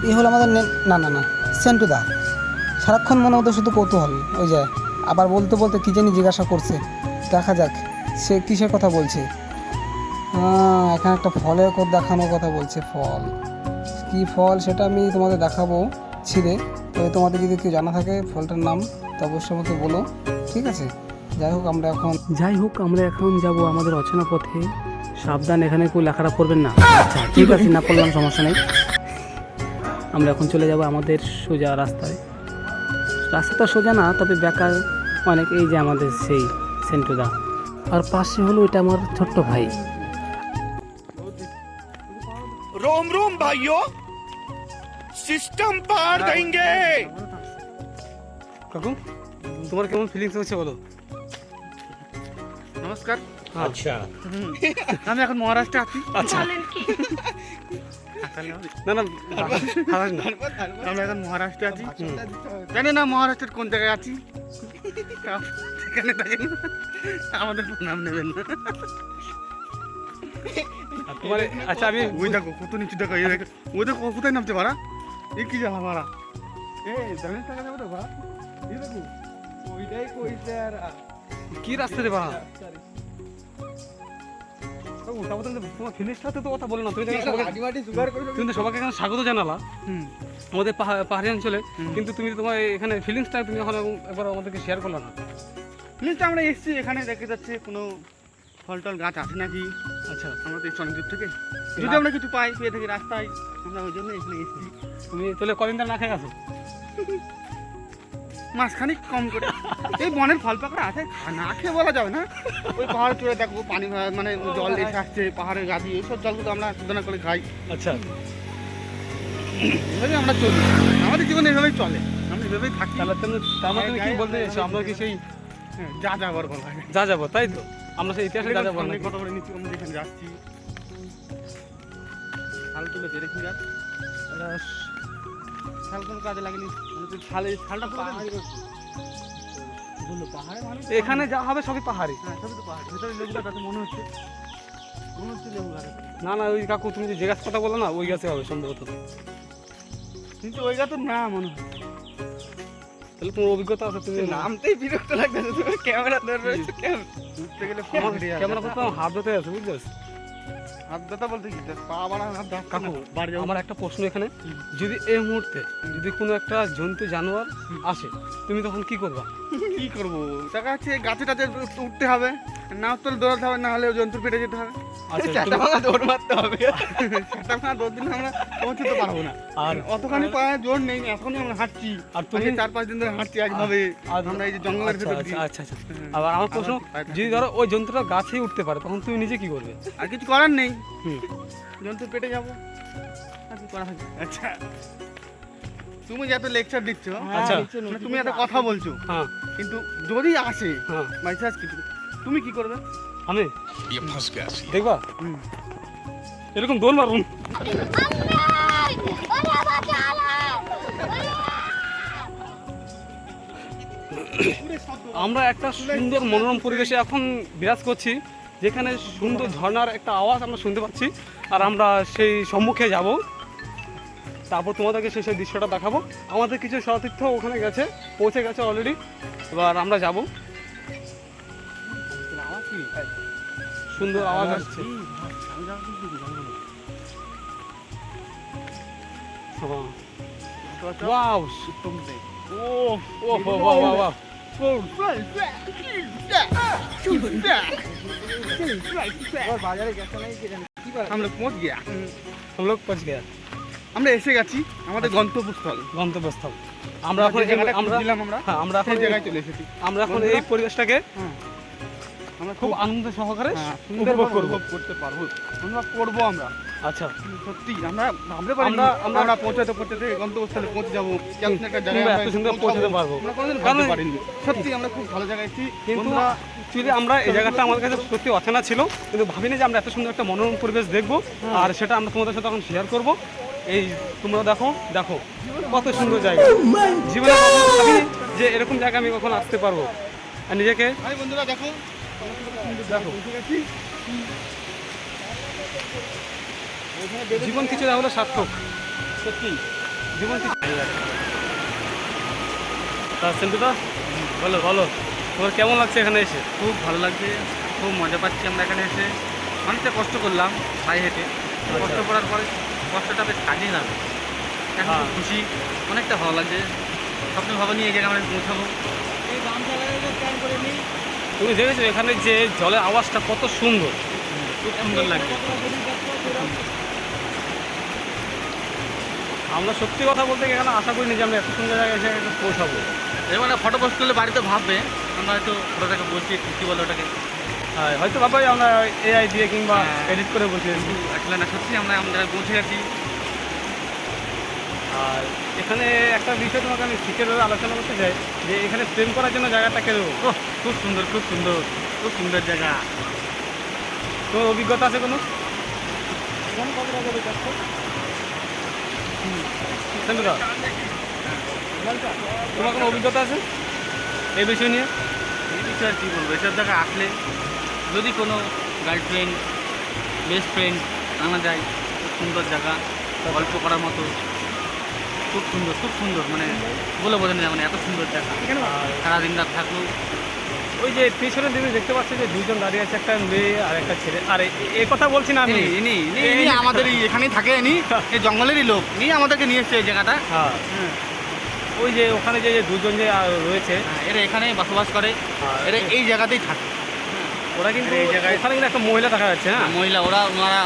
এই হলো আমাদের না না না সেন্টুদা। সারাক্ষণ মনে হতো শুধু কৌতূহল, ওই যে আবার বলতে বলতে কী জানি জিজ্ঞাসা করছে, দেখা যাক সে কিসের কথা বলছে। এখানে একটা ফলের দেখানোর কথা বলছে। ফল কি ফল সেটা আমি তোমাদের দেখাবো ছিঁড়ে। তবে তোমাদের যদি কেউ জানা থাকে ফলটার নাম তো অবশ্যই আমাকে বলো, ঠিক আছে? যাই হোক আমরা এখন যাব আমাদের অচেনা পথে। সাবধান, এখানে কেউ লেখাটা পড়বেন না। আচ্ছা ঠিক আছে, না পড়লাম সমস্যা নেই। আমরা এখন চলে যাব আমাদের সোজা রাস্তায়। রাস্তাটা সোজা না, তবে বেকার অনেক। এই যে আমাদের সেই সেন্টুদা, আর পাশে হলো এটা আমার ছোট্ট ভাই। रोम रोम भाइयों, सिस्टम पार देंगे। কাকু তোমার কেমন ফিলিংস হচ্ছে বলো? নমস্কার। अच्छा আমি এখন মহারাষ্ট্রে আছি। আচ্ছা না না আমি এখন মহারাষ্ট্রে আছি। জানি না মহারাষ্ট্রের কোন জায়গায় আছি, সেখানে থাকেন, আমাদের নাম নেবেন না। তোমার আচ্ছা আমি ওই দেখো কত নিচু দেখো, এই দেখো ওই দেখো কোথায় নামছে ভাড়া, এই কি জ্বালা ভাড়া, জানেন টাকা যাবো তো ভাড়া, এই দেখো ওইটাই কইছে। আর কি রাস্তা রে বাবা, উল্টা পাল্টা তোমার ফিনিশটাতে তো কথা বলো না। তুমি তো সবাইকে এখানে স্বাগত জানালা আমাদের পাহাড়ি অঞ্চলে, কিন্তু তুমি তোমার এখানে ফিলিংসটা তুমি এখন একবার আমাদেরকে শেয়ার করলো না। প্লিজটা আমরা এসেছি, এখানে দেখা যাচ্ছে কোনো ফল টল গাছ আছে নাকি। আচ্ছা আমরা তো অনেক দূর থেকে যদি আমরা কিছু পাই পেয়ে থাকি রাস্তায়, আমরা ওই জন্য এখানে এসেছি। তুমি তাহলে কদিন ধরে না খেয়ে গেছো? মাঝখানে কম করে এই বনের ফল পাকড়া আছে, না খেয়ে বলা যাবে না। ওই পাহাড় চড়ে দেখো পানি মানে জল এসে আসছে পাহাড়ের গা দিয়ে, এইসব জলগুলো আমরা শোধনা করে খাই। আচ্ছা এভাবেই আমরা চলি, আমাদের জীবনে এভাবেই চলে, আমরা এভাবেই থাকি। তাহলে তুমি তার মানে তুমি কি বলতে চাইছো আমরা কি সেই যা যাবার বলা হয় যা যাবো, তাই তো? আমরা সেই ইতিহাসে যা যাবো না? কত করে নিচ্ছি, আমরা যেখানে যাচ্ছি শাল তুলে বেড়ে কি গাছ, শাল কোনো কাজে লাগেনি, শালটা বললো পাহাড়ে মানুষ এখানে যা হবে সবই পাহাড়ি। হ্যাঁ সবই তো পাহাড়, ভিতরে লেবুটা তাতে মনে হচ্ছে লেবু গাছ। না না ওই কাকু তুমি যে গাছ কথা বলো না ওই গাছে হবে সম্ভবত। কিন্তু ওই গাছের না মনে হয়। তাহলে তোমার অভিজ্ঞতা আছে, তুমি নামতেই বিরক্ত লাগতেছে, তুমি ক্যামেরা ধরে রয়েছো কেন? উঠতে গেলে ক্যামেরা করতে আমার হাত ধরতে আছে, বুঝতে পারছো? হাত ব্যথা বলতে কি পা বাড়া হাত ব্যথা। কাকু বাড়ি যাবো। আমার একটা প্রশ্ন এখানে, যদি এই মুহূর্তে যদি কোনো একটা জন্তু জানোয়ার আসে তুমি তখন কি করবা? কি করবো, দেখা যাচ্ছে গাছে টাছে উঠতে হবে, না উঠতে দৌড়াতে হবে, না হলে জন্তুর পেটে যেতে হবে। আচ্ছা দৌড় মারতে হবে, দৌড় দিন আমরা পৌঁছতে পারবো না। আর অতখানি পায়ে জোর নেই, এখনই আমরা হাঁটছি। আর তুমি 4-5 দিন ধরে হাঁটছি একভাবে, আমরা এই যে জঙ্গলের ভেতর দিয়ে। আচ্ছা আচ্ছা আবার আমার প্রশ্ন, যদি ধরো ওই জন্তুটা গাছেই উঠতে পারে তখন তুমি নিজে কি করবে? আর কিছু করার নেই, হুম জন্তুর পেটে যাবো, আর কি করা হবে। আচ্ছা তুমি যে এত লেকচার দিচ্ছ, আচ্ছা মানে তুমি এত কথা বলছো, হ্যাঁ কিন্তু যদি আসে হ্যাঁ বাই চান্স কিছু, তুমি কি করবে? আমি ये फंस गया सी। দেখবা এরকম দোল মারুন। আমরা একটা সুন্দর মনোরম পরিবেশে এখন বিরাজ করছি, যেখানে সুন্দর ঝর্ণার একটা আওয়াজ আমরা শুনতে পাচ্ছি। আর আমরা সেই সম্মুখে যাব, তারপর তোমাদেরকে সেই দৃশ্যটা দেখাবো। আমাদের কিছু সতীর্থ ওখানে গেছে, পৌঁছে গেছে অলরেডি, এবার আমরা যাব। সুন্দর আওয়াজ আসছে। ওয়াও ও ও বাহ বাহ বাহ। আমরা পৌঁছ গিয়া, हम लोग पहुंच गया, আমরা এসে গেছি আমাদের গন্তব্যস্থল। গন্তব্যস্থল। আমরা এখন আমরা হ্যাঁ আমরা এখন সেই জায়গায় চলে এসেছি। আমরা এখন এই পরিবেশটাকে আমরা খুব আনন্দ সহকারে সুন্দর উপভোগ করব। উপভোগ করতে পারবো, আমরা করবো। আমরা আচ্ছা সত্যি আমরা ভাবতে পারি আমরা পৌঁছাতে গন্তব্যস্থলে পৌঁছে যাবো, কেমন একটা তোমরা জায়গায় এত সুন্দর পৌঁছাতে পারবো। আমরা কোনোদিন ভাবতে পারিনি। সত্যি আমরা খুব ভালো জায়গায় আছি, কিন্তু বন্ধুরা। অ্যাকচুয়ালি আমরা এই জায়গাটা আমাদের কাছে সত্যি অচেনা ছিল, কিন্তু ভাবিনি যে আমরা এত সুন্দর একটা মনোরম পরিবেশ দেখবো, আর সেটা আমরা তোমাদের সাথে এখন শেয়ার করব। এই তোমরা দেখো দেখো কত সুন্দর জায়গা, জীবনে কখনো ভাবিনি যে এরকম জায়গা আমি কখন আসতে পারবো। আর নিজেকে ভাই বন্ধুরা দেখো, দেখো পৌঁছে গেছি। জীবন কিছু না হলে সার্থক। সত্যি জীবন কি তা সেন্টুদা বলো বলো তোমার কেমন লাগছে এখানে এসে? খুব ভালো লাগছে, খুব মজা পাচ্ছি আমরা এখানে এসে। অনেকটা কষ্ট করলাম পায়ে হেঁটে, কষ্ট করার পরে কষ্টটা বেশ কাজে লাগবে। এখন খুব খুশি, অনেকটা ভালো লাগছে। স্বপ্ন ভাবা নিয়ে এই জায়গায় আমরা পৌঁছাবো। এই গামছা লাগাতে প্ল্যান করে নিই। তুমি দেখেছো এখানে যে জলের আওয়াজটা কত সুন্দর, খুব সুন্দর লাগছে। আমরা সত্যি কথা বলতে এখানে আশা করিনি যে আমরা এত সুন্দর জায়গায় এসে একটু পৌঁছাবো। এবার ফটো পোস্ট করলে বাড়িতে ভাববে আমরা হয়তো ফটোটাকে বলছি কী বলে ওটাকে, হ্যাঁ হয়তো ভাবাই আমরা এআই দিয়ে কিংবা হ্যাঁ। এডিট করে বসিয়েছি। কিন্তু আসলে না, সত্যি আমরা জায়গায় পৌঁছে গেছি। আর এখানে একটা বিষয় তোমাকে আমি শিখে ধরে আলোচনা করতে চাই যে এখানে প্রেম করার জন্য জায়গাটা কেন ওহ, খুব সুন্দর, খুব সুন্দর, খুব সুন্দর জায়গা। তোমার অভিজ্ঞতা আছে কোনো? সেন্টুদা, তোমার কোনো অভিজ্ঞতা আছে এই বিষয় নিয়ে? এই বিষয়ে আর কী বলবো, এসব জায়গায় আসলে যদি কোনো গার্লফ্রেন্ড বেস্ট ফ্রেন্ড আনা যায়, খুব সুন্দর জায়গা, গল্প করার মতো, খুব সুন্দর, খুব সুন্দর, মানে বলে বোঝানো যায়, মানে এত সুন্দর জায়গা। সারাদিন রাত থাকলো। ওই যে পেছনের দিকে দেখতে পাচ্ছি যে দুজন দাঁড়িয়ে আছে, একটা মেয়ে আর একটা ছেলে। আর এই কথা বলছি না আমি, ইনি আমাদের এখানেই থাকে, এই জঙ্গলেরই লোক, নিয়ে আমাদেরকে নিয়ে এসছে এই জায়গাটা। হ্যাঁ ওই যে ওখানে যে দুজন যে রয়েছে এরা এখানে বসবাস করে, এরা এই জায়গাতেই থাকে। ওরা কিন্তু এই জায়গায় ওখানে কিন্তু একটা মহিলা দেখা যাচ্ছে। হ্যাঁ মহিলা, ওনারা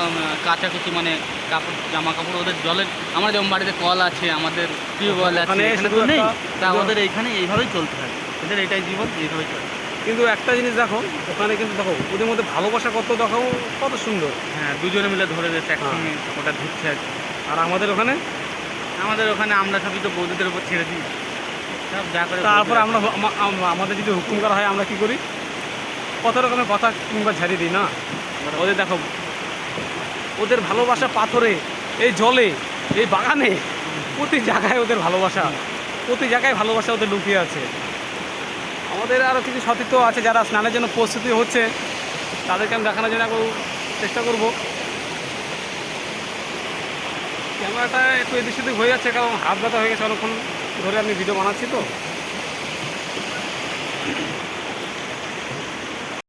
কাচাকুচি মানে কাপড় জামা কাপড়, ওদের জলের, আমরা যেমন বাড়িতে কল আছে, আমাদের টিউবওয়েল আছে, ওখানে এখানে শুধু তো নেই, একটা- তা ওদের এইখানে এইভাবেই চলতে থাকে, ওদের এটাই জীবন, এইভাবেই চলে। কিন্তু একটা জিনিস দেখো, ওখানে কিন্তু দেখো ওদের মধ্যে ভালোবাসা কত দেখো, কত সুন্দর। হ্যাঁ, দুজনে মিলে ধরে দিয়েছে একসঙ্গে, ওটা ধুচ্ছে আর কি। আর আমাদের ওখানে আমরা সবই তো বৌদিদের উপর ছেড়ে দিই, সব যা করে তারপর বৌদিরা। আমরা আমাদের যদি হুকুম করা হয় আমরা কি করি, কত রকমের কথা কিংবা ঝাড়িয়ে দিই না। ওদের দেখো, ওদের ভালোবাসা পাথরে, এই জলে, এই বাগানে, প্রতি জায়গায় ওদের ভালোবাসা, প্রতি জায়গায় ভালোবাসা ওদের লুকিয়ে আছে। আমাদের আরও কিছু সতীর্থ আছে যারা স্নানের জন্য প্রস্তুতি হচ্ছে, তাদেরকে আমি দেখানোর জন্য চেষ্টা করব। ক্যামেরাটা একটু এদিক সেদিক হয়ে যাচ্ছে, কারণ হাত ব্যথা হয়ে গেছে অনেকক্ষণ ধরে আমি ভিডিও বানাচ্ছি তো।